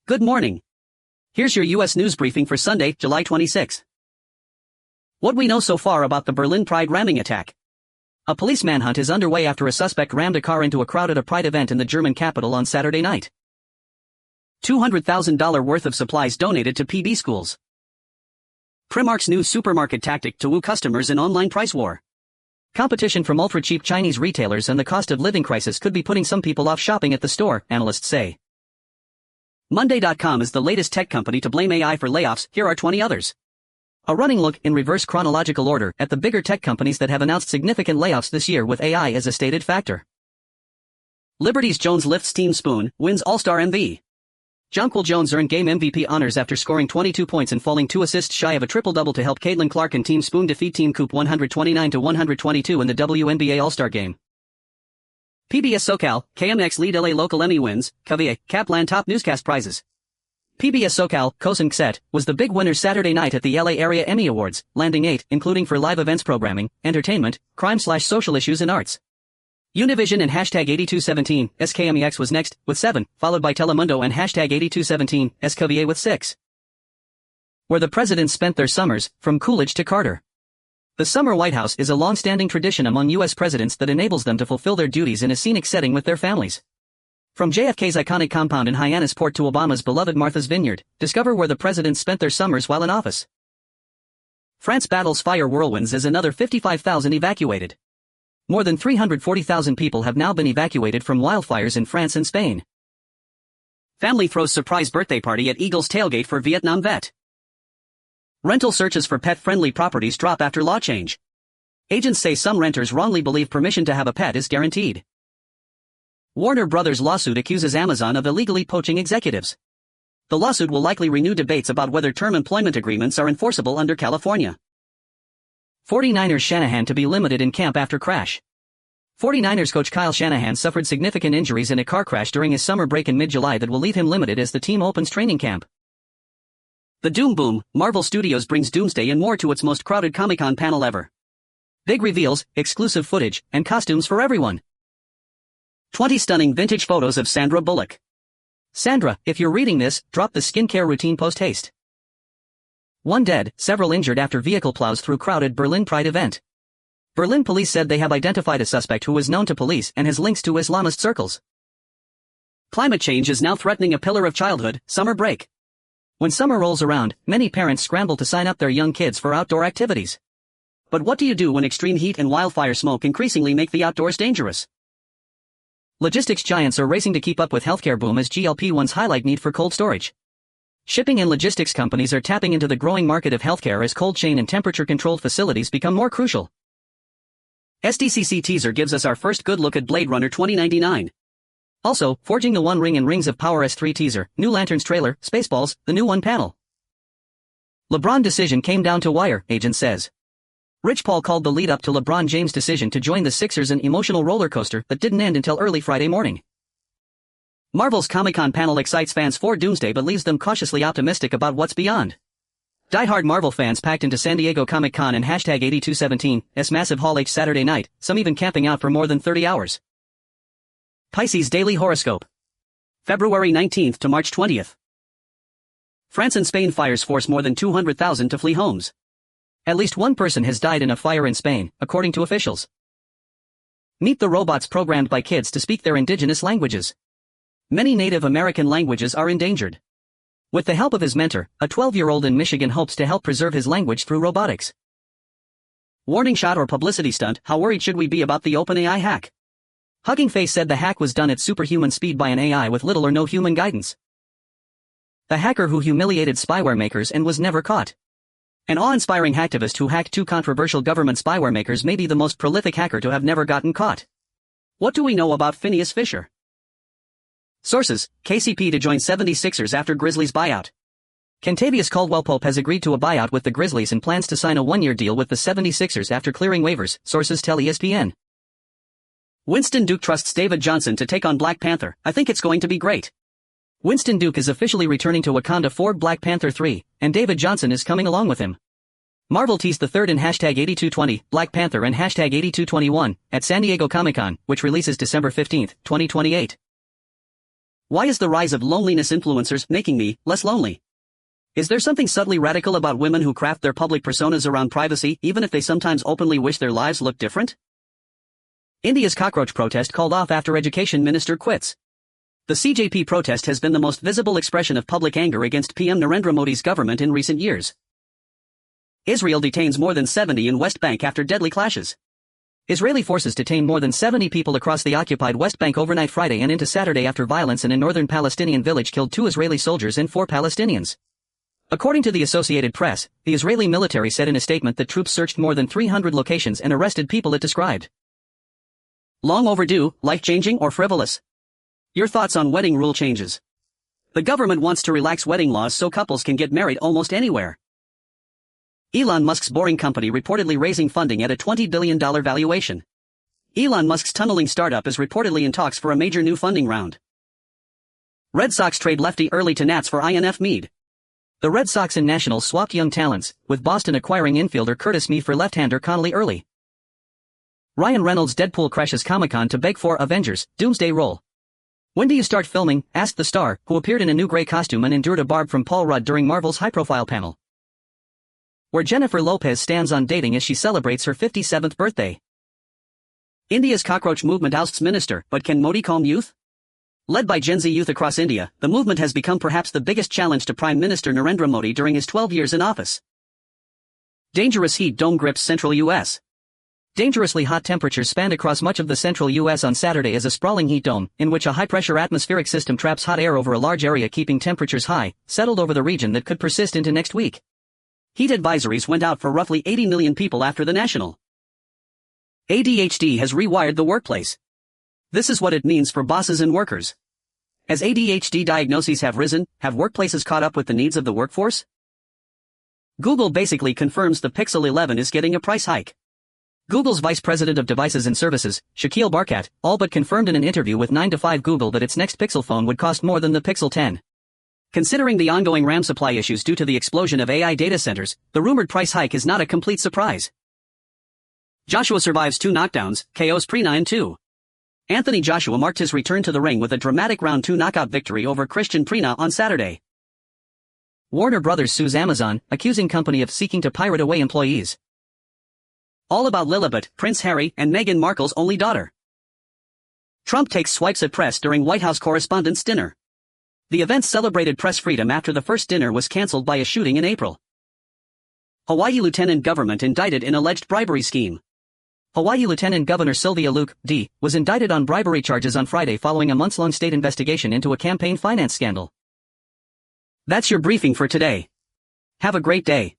Good morning. Here's your U.S. news briefing for Sunday, July 26. What we know so far about the Berlin Pride ramming attack. A police manhunt is underway after a suspect rammed a car into a crowd at a Pride event in the German capital on Saturday night. $200,000 worth of supplies donated to PB schools. Primark's new supermarket tactic to woo customers in online price war. Competition from ultra-cheap Chinese retailers and the cost of living crisis could be putting some people off shopping at the store, analysts say. Monday.com is the latest tech company to blame AI for layoffs. Here are 20 others. A running look in reverse chronological order at the bigger tech companies that have announced significant layoffs this year with AI as a stated factor. Liberty's Jones lifts Team Spoon, wins All-Star MV. Jonquil Jones earned game MVP honors after scoring 22 points and falling 2 assists shy of a triple-double to help Caitlin Clark and Team Spoon defeat Team Coop 129-122 in the WNBA All-Star Game. PBS SoCal, KMEX lead LA local Emmy wins, KVEA, Kaplan top newscast prizes. PBS SoCal, Kosen Kset, was the big winner Saturday night at the LA Area Emmy Awards, landing 8, including for live events programming, entertainment, crime/social issues and arts. Univision and #8217, KMEX was next, with 7, followed by Telemundo and #8217, KVEA with 6. Where the presidents spent their summers, from Coolidge to Carter. The summer White House is a long-standing tradition among U.S. presidents that enables them to fulfill their duties in a scenic setting with their families. From JFK's iconic compound in Hyannisport to Obama's beloved Martha's Vineyard, discover where the presidents spent their summers while in office. France battles fire whirlwinds as another 55,000 evacuated. More than 340,000 people have now been evacuated from wildfires in France and Spain. Family throws surprise birthday party at Eagles tailgate for Vietnam vet. Rental searches for pet-friendly properties drop after law change. Agents say some renters wrongly believe permission to have a pet is guaranteed. Warner Brothers lawsuit accuses Amazon of illegally poaching executives. The lawsuit will likely renew debates about whether term employment agreements are enforceable under California. 49ers Shanahan to be limited in camp after crash. 49ers coach Kyle Shanahan suffered significant injuries in a car crash during his summer break in mid-July that will leave him limited as the team opens training camp. The Doom Boom, Marvel Studios brings Doomsday and more to its most crowded Comic-Con panel ever. Big reveals, exclusive footage, and costumes for everyone. 20 stunning vintage photos of Sandra Bullock. Sandra, if you're reading this, drop the skincare routine post-haste. 1 dead, several injured after vehicle plows through crowded Berlin Pride event. Berlin police said they have identified a suspect who is known to police and has links to Islamist circles. Climate change is now threatening a pillar of childhood, summer break. When summer rolls around, many parents scramble to sign up their young kids for outdoor activities. But what do you do when extreme heat and wildfire smoke increasingly make the outdoors dangerous? Logistics giants are racing to keep up with healthcare boom as GLP-1s highlight need for cold storage. Shipping and logistics companies are tapping into the growing market of healthcare as cold chain and temperature-controlled facilities become more crucial. SDCC teaser gives us our first good look at Blade Runner 2099. Also, Forging the One Ring and Rings of Power S3 teaser, New Lanterns trailer, Spaceballs, the new one panel. LeBron decision came down to wire, agent says. Rich Paul called the lead-up to LeBron James' decision to join the Sixers an emotional roller coaster that didn't end until early Friday morning. Marvel's Comic-Con panel excites fans for Doomsday but leaves them cautiously optimistic about what's beyond. Die-hard Marvel fans packed into San Diego Comic-Con and #8217's massive Hall H Saturday night, some even camping out for more than 30 hours. Pisces Daily Horoscope. February 19th to March 20th. France and Spain fires force more than 200,000 to flee homes. At least one person has died in a fire in Spain, according to officials. Meet the robots programmed by kids to speak their indigenous languages. Many Native American languages are endangered. With the help of his mentor, a 12-year-old in Michigan hopes to help preserve his language through robotics. Warning shot or publicity stunt, how worried should we be about the OpenAI hack? Hugging Face said the hack was done at superhuman speed by an AI with little or no human guidance. The hacker who humiliated spyware makers and was never caught. An awe-inspiring hacktivist who hacked 2 controversial government spyware makers may be the most prolific hacker to have never gotten caught. What do we know about Phineas Fisher? Sources, KCP to join 76ers after Grizzlies buyout. Kentavious Caldwell-Pope has agreed to a buyout with the Grizzlies and plans to sign a 1-year deal with the 76ers after clearing waivers, sources tell ESPN. Winston Duke trusts David Johnson to take on Black Panther. I think it's going to be great. Winston Duke is officially returning to Wakanda for Black Panther 3, and David Johnson is coming along with him. Marvel teased the third in #8220, Black Panther and #8221, at San Diego Comic-Con, which releases December 15, 2028. Why is the rise of loneliness influencers making me less lonely? Is there something subtly radical about women who craft their public personas around privacy, even if they sometimes openly wish their lives looked different? India's cockroach protest called off after Education Minister quits. The CJP protest has been the most visible expression of public anger against PM Narendra Modi's government in recent years. Israel detains more than 70 in West Bank after deadly clashes. Israeli forces detained more than 70 people across the occupied West Bank overnight Friday and into Saturday after violence in a northern Palestinian village killed 2 Israeli soldiers and 4 Palestinians. According to the Associated Press, the Israeli military said in a statement that troops searched more than 300 locations and arrested people it described. Long overdue, life-changing, or frivolous? Your thoughts on wedding rule changes. The government wants to relax wedding laws so couples can get married almost anywhere. Elon Musk's Boring Company reportedly raising funding at a $20 billion valuation. Elon Musk's tunneling startup is reportedly in talks for a major new funding round. Red Sox trade lefty early to Nats for INF Mead. The Red Sox and Nationals swapped young talents, with Boston acquiring infielder Curtis Mead for left-hander Connolly Early. Ryan Reynolds' Deadpool crashes Comic-Con to beg for Avengers Doomsday role. When do you start filming? Asked the star, who appeared in a new gray costume and endured a barb from Paul Rudd during Marvel's high-profile panel, where Jennifer Lopez stands on dating as she celebrates her 57th birthday. India's cockroach movement ousts minister, but can Modi calm youth? Led by Gen Z youth across India, the movement has become perhaps the biggest challenge to Prime Minister Narendra Modi during his 12 years in office. Dangerous heat dome grips central U.S. Dangerously hot temperatures spanned across much of the central U.S. on Saturday as a sprawling heat dome, in which a high-pressure atmospheric system traps hot air over a large area keeping temperatures high, settled over the region that could persist into next week. Heat advisories went out for roughly 80 million people after the national ADHD has rewired the workplace. This is what it means for bosses and workers. As ADHD diagnoses have risen, have workplaces caught up with the needs of the workforce? Google basically confirms the Pixel 11 is getting a price hike. Google's Vice President of Devices and Services, Shakil Barkat, all but confirmed in an interview with 9 to 5 Google that its next Pixel phone would cost more than the Pixel 10. Considering the ongoing RAM supply issues due to the explosion of AI data centers, the rumored price hike is not a complete surprise. Joshua survives 2 knockdowns, KOs Prina in 2. Anthony Joshua marked his return to the ring with a dramatic round 2 knockout victory over Christian Prina on Saturday. Warner Brothers sues Amazon, accusing company of seeking to pirate away employees. All about Lilibet, Prince Harry and Meghan Markle's only daughter. Trump takes swipes at press during White House Correspondents' Dinner. The event celebrated press freedom after the first dinner was cancelled by a shooting in April. Hawaii lieutenant government indicted in alleged bribery scheme. Hawaii Lieutenant Governor Sylvia Luke, D., was indicted on bribery charges on Friday following a months-long state investigation into a campaign finance scandal. That's your briefing for today. Have a great day.